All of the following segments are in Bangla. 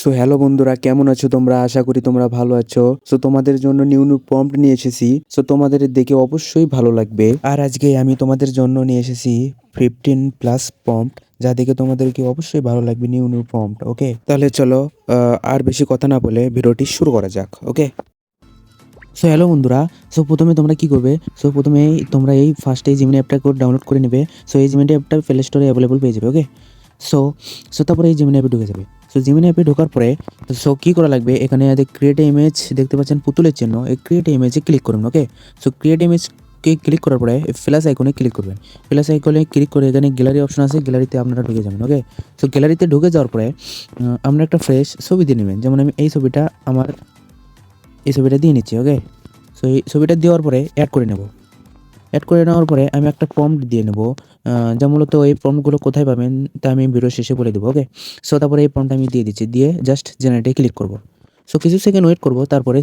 সো হ্যালো বন্ধুরা, কেমন আছো তোমরা? আশা করি তোমরা ভালো আছো। সো তোমাদের জন্য নিউ নিউ প্রম্পট নিয়ে এসেছি। সো তোমাদের দেখে অবশ্যই ভালো লাগবে। আর আজকে আমি তোমাদের জন্য নিয়ে এসেছি 15+ প্রম্পট, যা দেখে তোমাদেরকে অবশ্যই ভালো লাগবে। New new prompt. ওকে, তাহলে চলো আর বেশি কথা না বলে ভিডিওটি শুরু করা যাক। ওকে, সো হ্যালো বন্ধুরা। সো প্রথমে তোমরা কি করবে? সো প্রথমে তোমরা এই ফার্স্টে এই জিমিনি অ্যাপটা ডাউনলোড করে নেবে। সো এই জিমিনি অ্যাপটা প্লে স্টোরে অ্যাভেলেবল পেয়ে যাবে। ওকে, সো সো তারপরে এই জিমিনি অ্যাপে ঢুকে যাবে। সো জিমিনি অ্যাপে ঢোকার পরে সো কী করা লাগবে, এখানে ক্রিয়েট ইমেজ দেখতে পাচ্ছেন পুতুলের চিহ্ন, এই ক্রিয়েট ইমেজে ক্লিক করুন। ওকে, সো ক্রিয়েট ইমেজকে ক্লিক করার পরে প্লাস আইকনে ক্লিক করবেন। প্লাস আইকনে ক্লিক করে এখানে গ্যালারি অপশন আছে, গ্যালারিতে আপনারা ঢুকে যাবেন। ওকে, সো গ্যালারিতে ঢুকে যাওয়ার পরে আপনারা একটা ফ্রেশ ছবি দিয়ে নেবেন। যেমন আমি এই ছবিটা দিয়ে নিচ্ছি। ওকে, সো এই ছবিটা দেওয়ার পরে অ্যাড করে নেব। অ্যাড করে নেওয়ার পরে আমি একটা প্রম্পট দিয়ে নেব, যা মূলত এই প্রম্পটগুলো কোথায় পাবেন তা আমি ভিডিও শেষে বলে দেবো। ওকে, সো তারপরে এই প্রম্পট আমি দিয়ে দিচ্ছি, দিয়ে জাস্ট জেনারেটে ক্লিক করব। সো কিছু সেকেন্ড ওয়েট করব, তারপরে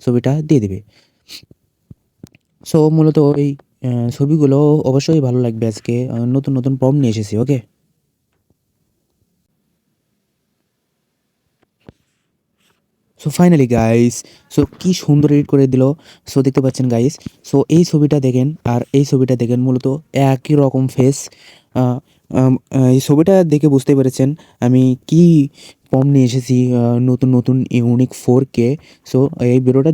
ছবিটা দিয়ে দিবে। সো মূলত এই ছবিগুলো অবশ্যই ভালো লাগবে। আজকে নতুন নতুন প্রম্পট নিয়ে এসেছি। ওকে, সো ফাইনালি গাইস, সো কি সুন্দর এডিট করে দিল। সো দেখতে পাচ্ছেন গাইস, সো এই ছবিটা দেখেন আর এই ছবিটা দেখেন, মূলত একই রকম ফেস। এই ছবিটা দেখে বুঝতে পেরেছেন আমি কি পম নিয়ে এসেছি, নতুন নতুন ইউনিক 4K। সো এই ভিডিওটা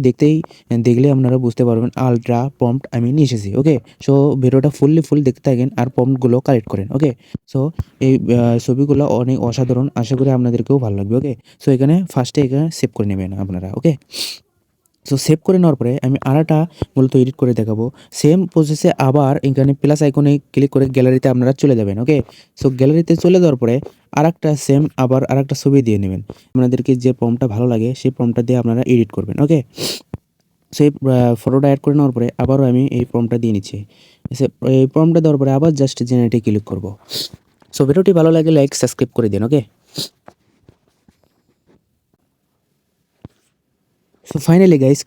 দেখলে আপনারা বুঝতে পারবেন আলট্রা প্রম্পট আমি নিয়ে এসেছি। ওকে, সো ভিডিওটা ফুল দেখতে থাকেন আর প্রম্পটগুলো কালেক্ট করেন। ওকে, সো এই ছবিগুলো অনেক অসাধারণ, আশা করি আপনাদেরকেও ভালো লাগবে। ওকে, সো এখানে ফার্স্টে এখানে সেভ করে নেবেন আপনারা। ওকে, সো সেভ করে নেওয়ার পরে আমি আরেকটা মূলত এডিট করে দেখাবো। সেম প্রসেসে আবার এখানে প্লাস আইকনে ক্লিক করে গ্যালারিতে আপনারা চলে যাবেন। ওকে, সো গ্যালারিতে চলে যাওয়ার পরে আরেকটা ছবি দিয়ে নেবেন। আপনাদেরকে যে প্রম্পটটা ভালো লাগে সেই প্রম্পটটা দিয়ে আপনারা এডিট করবেন। ওকে, সেই ফটোটা অ্যাড করে নেওয়ার পরে আবারও আমি এই প্রম্পটটা দিয়ে নিচ্ছি। এই প্রম্পটটা দেওয়ার পরে আবার জাস্ট জেনারেটে ক্লিক করব। সো ভিডিওটি ভালো লাগলে লাইক সাবস্ক্রাইব করে দিন। ওকে, সো ফাইনালি গাইস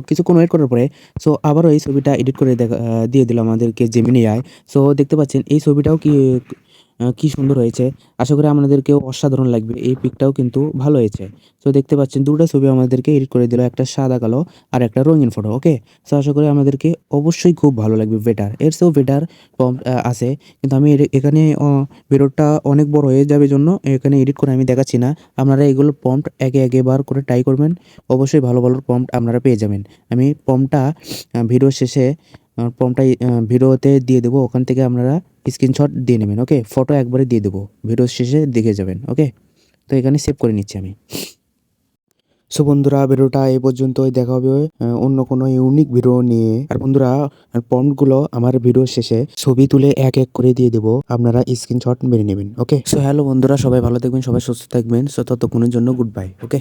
কিছুক্ষণ ওয়েট করার পরে সো আবারও এই ছবিটা এডিট করে দিয়ে দিল আমাদেরকে জেমিনি আই। সো দেখতে পাচ্ছেন এই ছবিটাও কি সুন্দর হয়েছে। আশা করি আপনাদেরকেও অসাধারণ লাগবে। এই পিকটাও কিন্তু ভালো হয়েছে। সো দেখতে পাচ্ছেন দুটো ছবি আমাদেরকে এডিট করে দিল, একটা সাদা কালো আর একটা রঙিন ফটো। ওকে, সো আশা করি আমাদেরকে অবশ্যই খুব ভালো লাগবে। এর চেয়েও বেটার প্রম্পট আছে, কিন্তু আমি এখানে ভিডিওটা অনেক বড় হয়ে যাবে জন্য এখানে এডিট করে আমি দেখাচ্ছি না। আপনারা এগুলো প্রম্পট একে বার করে ট্রাই করবেন, অবশ্যই ভালো প্রম্পট আপনারা পেয়ে যাবেন। আমি প্রম্পটটা ভিডিও শেষে প্রম্পটটা ভিডিওতে দিয়ে দেবো, ওখান থেকে আপনারা স্ক্রিনশট দিয়ে নেবেন। ওকে, ফটো একবারে দিয়ে দেবো, ভিডিও শেষে দেখে যাবেন। ওকে, তো এখানে সেভ করে নিচ্ছি আমি। সো বন্ধুরা, ভিডিওটা এই পর্যন্তই, দেখা হবে অন্য কোনো ইউনিক ভিডিও নিয়ে। আর বন্ধুরা, প্রম্পটগুলো আমার ভিডিও শেষে ছবি তুলে এক করে দিয়ে দেবো, আপনারা স্ক্রিনশট মেরে নেবেন। ওকে, সো হ্যালো বন্ধুরা, সবাই ভালো থাকবেন, সবাই সুস্থ থাকবেন। সো ততক্ষণের জন্য গুড বাই। ওকে।